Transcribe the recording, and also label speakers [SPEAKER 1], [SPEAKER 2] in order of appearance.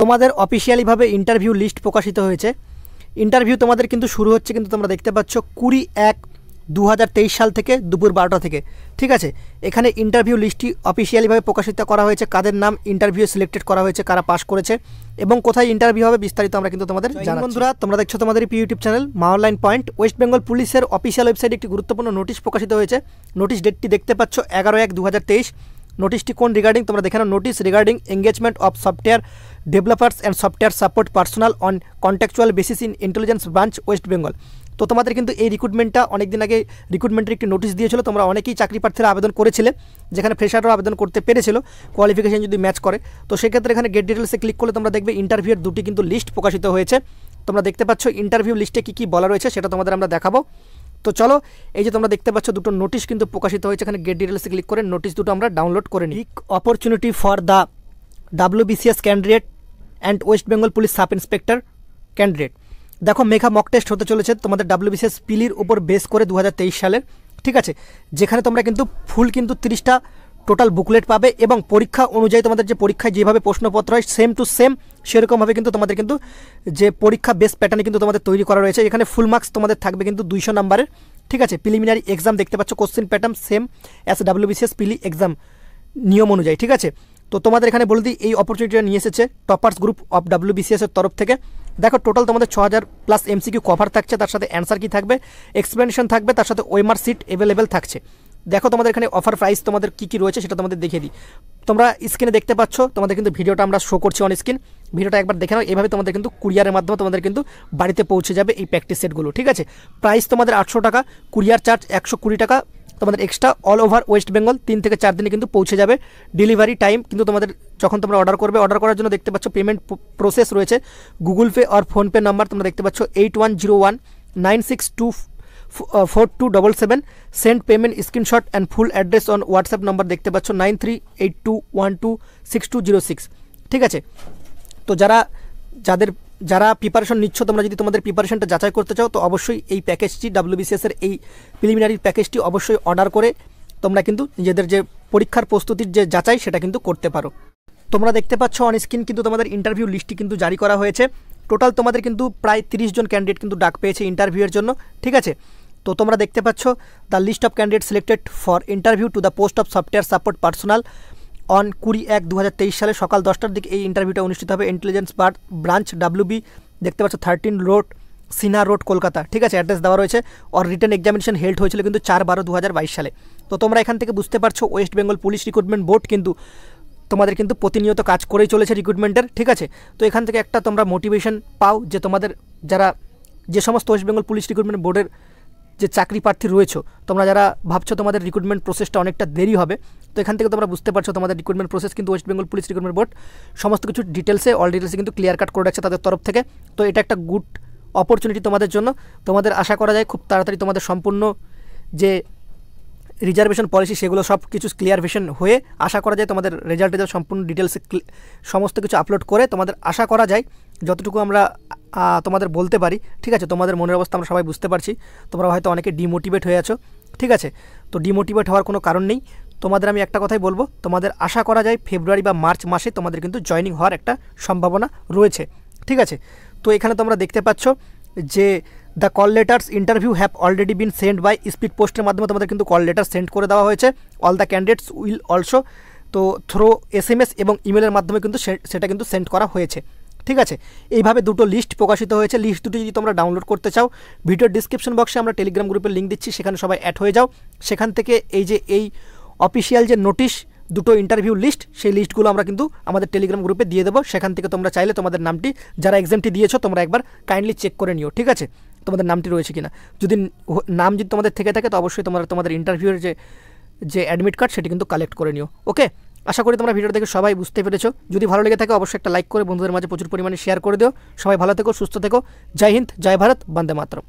[SPEAKER 1] তোমাদের অফিসিয়ালিভাবে interview list প্রকাশিত হয়েছে। ইন্টারভিউ তোমাদের কিন্তু শুরু হচ্ছে কিন্তু তোমরা দেখতে পাচ্ছ 20/1/2023 সাল থেকে দুপুর 12টা থেকে। ঠিক আছে, এখানে ইন্টারভিউ লিস্টটি অফিসিয়ালিভাবে প্রকাশিত করা হয়েছে, কাদের নাম ইন্টারভিউ সিলেক্টেড করা হয়েছে, কারা পাস করেছে এবং কোথায় ইন্টারভিউ হবে বিস্তারিত আমরা কিন্তু তোমাদের জানাচ্ছি। বন্ধুরা, তোমরা দেখছো তোমাদের ইউটিউব চ্যানেল মা অনলাইন পয়েন্ট। ওয়েস্ট বেঙ্গল পুলিশের অফিসিয়াল ওয়েবসাইটে একটি গুরুত্বপূর্ণ নোটিশ প্রকাশিত হয়েছে। নোটিশ ডেটটি দেখতে পাচ্ছ 11/1/2023। নোটিশটি কোন রিগার্ডিং তোমরা দেখে নাও। Notice regarding engagement of software developers and software support personal on contractual basis in intelligence branch West Bengal. তো তোমাদের কিন্তু এই রিক্রুটমেন্টটা অনেকদিন আগে রিক্রুটমেন্টের একটি নোটিশ দিয়েছিল। তোমরা অনেকেই চাকরি প্রার্থীরা আবেদন করেছিলে, যেখানে ফ্রেশারও আবেদন করতে পেরেছিল কোয়ালিফিকেশন যদি ম্যাচ করে। তো সেক্ষেত্রে এখানে গেট ডিটেলসে ক্লিক করলে তোমরা দেখবে ইন্টারভিউয়ের দুটি কিন্তু লিস্ট প্রকাশিত হয়েছে। তোমরা দেখতে পাচ্ছ ইন্টারভিউ লিস্টে কী কী বলা রয়েছে সেটা তোমাদের আমরা দেখাবো। তো চলো, এই যে তোমরা দেখতে পাচ্ছ দুটো নোটিশ কিন্তু প্রকাশিত হয়েছে। এখানে গেট ডিটেলসে ক্লিক করে নোটিশ দুটো আমরা ডাউনলোড করে নিই। Opportunity for the WBCS candidate and West Bengal police sub inspector candidate. দেখো, মেঘা মক টেস্ট হতে চলেছে তোমাদের WBCS পিলির উপর বেস করে 2023 সালের। ঠিক আছে, যেখানে তোমরা কিন্তু ফুল কিন্তু 30টা টোটাল বুকলেট পাবে এবং পরীক্ষা অনুযায়ী তোমাদের যে পরীক্ষায় যেভাবে প্রশ্নপত্র হয় সেম টু সেম সেরকমভাবে কিন্তু তোমাদের কিন্তু যে পরীক্ষা বেস প্যাটার্নে কিন্তু তোমাদের তৈরি করা রয়েছে। এখানে ফুল মার্কস তোমাদের থাকবে কিন্তু 200 নাম্বারের। ঠিক আছে, প্রিলিমিনারি এক্সাম দেখতে পাচ্ছ question pattern same as WBCS পিলি এক্সাম নিয়ম অনুযায়ী। ঠিক আছে, তো তোমাদের এখানে বলে দিই এই অপরচুনিটিটা নিয়ে এসেছে টপার্স গ্রুপ অফ WBCS এর তরফ থেকে। দেখো, টোটাল তোমাদের 6000+ MCQ কভার থাকছে, তার সাথে অ্যান্সার কি থাকবে, এক্সপ্লেনেশন থাকবে, তার সাথে ওএমআর সিট অ্যাভেলেবেল থাকছে। দেখো তোমাদের এখানে অফার প্রাইস তোমাদের কী কী রয়েছে সেটা তোমাদের দেখিয়ে দিই। তোমরা স্ক্রিনে দেখতে পাচ্ছ, তোমাদের কিন্তু ভিডিওটা আমরা শো করছি অন স্ক্রিন। ভিডিওটা একবার দেখে নাও। এইভাবে তোমাদের কিন্তু কুরিয়ারের মাধ্যমে তোমাদের কিন্তু বাড়িতে পৌঁছে যাবে এই প্র্যাকটিস সেটগুলো। ঠিক আছে, প্রাইস তোমাদের 800 টাকা, কুরিয়ার চার্জ 120 টাকা তোমাদের extra. All over West Bengal 3 থেকে 4 দিনে কিন্তু পৌঁছে যাবে। ডেলিভারি টাইম কিন্তু তোমাদের যখন তোমরা অর্ডার করবে, অর্ডার করার জন্য দেখতে পাচ্ছ পেমেন্ট প্রসেস রয়েছে গুগল পে আর ফোনপে নাম্বার তোমরা দেখতে পাচ্ছ 810196242777। Send payment screenshot and full address on WhatsApp number দেখতে পাচ্ছ 9382126206। ঠিক আছে, তো যারা প্রিপারেশন নিচ্ছ, তোমরা যদি তোমাদের প্রিপারেশনটা যাচাই করতে চাও তো অবশ্যই এই প্যাকেজটি WBCS এর এই প্রিলিমিনারি প্যাকেজটি অবশ্যই অর্ডার করে তোমরা কিন্তু নিজেদের যে পরীক্ষার প্রস্তুতির যে যাচাই সেটা কিন্তু করতে পারো। তোমরা দেখতে পাচ্ছ অন স্ক্রিন কিন্তু তোমাদের ইন্টারভিউ লিস্টটি কিন্তু জারি করা হয়েছে। টোটাল তোমাদের কিন্তু প্রায় 30 জন ক্যান্ডিডেট কিন্তু ডাক পেয়েছে ইন্টারভিউয়ের জন্য। ঠিক আছে, তো তোমরা দেখতে পাচ্ছ the list of candidate selected for interview to the post of software support personal on 20/1/2023 সালে সকাল 10টার দিকে এই ইন্টারভিউটা অনুষ্ঠিত হবে। ইন্টেলিজেন্স ব্রাঞ্চ WB দেখতে পাচ্ছ 13 রোড সিনহা রোড কলকাতা। ঠিক আছে, অ্যাড্রেস দেওয়া রয়েছে। আর রিটেন এক্সামিনেশন হেল্ড হয়েছিল কিন্তু 4/12/2022 সালে। তো তোমরা এখান থেকে বুঝতে পারছো West Bengal police recruitment board কিন্তু তোমাদের কিন্তু প্রতিনিয়ত কাজ করেই চলেছে রিক্রুটমেন্টের। ঠিক আছে, তো এখান থেকে একটা তোমরা মোটিভেশন পাও যে তোমাদের যে সমস্ত ওয়েস্ট বেঙ্গল পুলিশ রিক্রুটমেন্ট বোর্ডের যে চাকরি প্রার্থী রয়েছে, তোমরা যারা ভাবছো তোমাদের রিক্রুটমেন্ট প্রসেসটা অনেকটা দেরি হবে, তো এখান থেকে তোমরা বুঝতে পারছো তোমাদের রিক্রুটমেন্ট প্রসেস কিন্তু West Bengal police recruitment board সমস্ত কিছু অল ডিটেলসে কিন্তু ক্লিয়ার কাট করে রাখছে তাদের তরফ থেকে। তো এটা একটা গুড অপরচুনিটি তোমাদের জন্য। তোমাদের আশা করা যায় খুব তাড়াতাড়ি তোমাদের সম্পূর্ণ যে রিজার্ভেশন পলিসি সেগুলো সব কিছু ক্লিয়ারভেশন হয়ে আশা করা যায় তোমাদের রেজাল্ট সম্পূর্ণ ডিটেলসে সমস্ত কিছু আপলোড করে তোমাদের আশা করা যায় যতটুকু আমরা তোমাদের বলতে পারি। ঠিক আছে, তোমাদের মনের অবস্থা আমরা সবাই বুঝতে পারছি। তোমরা হয়তো অনেকে ডিমোটিভেট হয়ে আছো। ঠিক আছে, তো ডিমোটিভেট হওয়ার কোনো কারণ নেই। তোমাদের আমি একটা কথাই বলবো, তোমাদের আশা করা যায় ফেব্রুয়ারি বা মার্চ মাসে তোমাদের কিন্তু জয়েনিং হওয়ার একটা সম্ভাবনা রয়েছে। ঠিক আছে, তো এখানে তোমরা দেখতে পাচ্ছ যে the call letters interview have already been send by speed পোস্টের মাধ্যমে তোমাদের কিন্তু কল লেটার সেন্ড করে দেওয়া হয়েছে। All the candidates will also তো থ্রো SMS এবং ইমেলের মাধ্যমে কিন্তু সেটা কিন্তু সেন্ড করা হয়েছে। ঠিক আছে, এইভাবে দুটো লিস্ট প্রকাশিত হয়েছে। লিস্ট দুটো যদি তোমরা ডাউনলোড করতে চাও, ভিডিওর ডিসক্রিপশন বক্সে আমরা টেলিগ্রাম গ্রুপের লিঙ্ক দিচ্ছি, সেখানে সবাই অ্যাড হয়ে যাও। সেখান থেকে এই অফিসিয়াল যে নোটিশ দুটো ইন্টারভিউ লিস্ট, সেই লিস্টগুলো আমরা কিন্তু আমাদের টেলিগ্রাম গ্রুপে দিয়ে দেবো। সেখান থেকে তোমরা চাইলে তোমাদের নামটি যারা এক্সামটি দিয়েছো তোমরা একবার কাইন্ডলি চেক করে নিও। ঠিক আছে, তোমাদের নামটি রয়েছে কিনা। যদি নাম যদি তোমাদের থেকে থাকে তো অবশ্যই তোমরা তোমাদের ইন্টারভিউয়ের যে অ্যাডমিট কার্ড সেটি কিন্তু কালেক্ট করে নিও। ওকে, আশা করি তোমরা ভিডিওটা দেখে সবাই বুঝতে পেরেছো। যদি ভালো লেগে থাকে অবশ্যই একটা লাইক করে বন্ধুদের মাঝে প্রচুর পরিমাণে শেয়ার করে দিও। সবাই ভালো থেকো, সুস্থ থেকো। জয় হিন্দ, জয় ভারত, বন্দে মাতরম।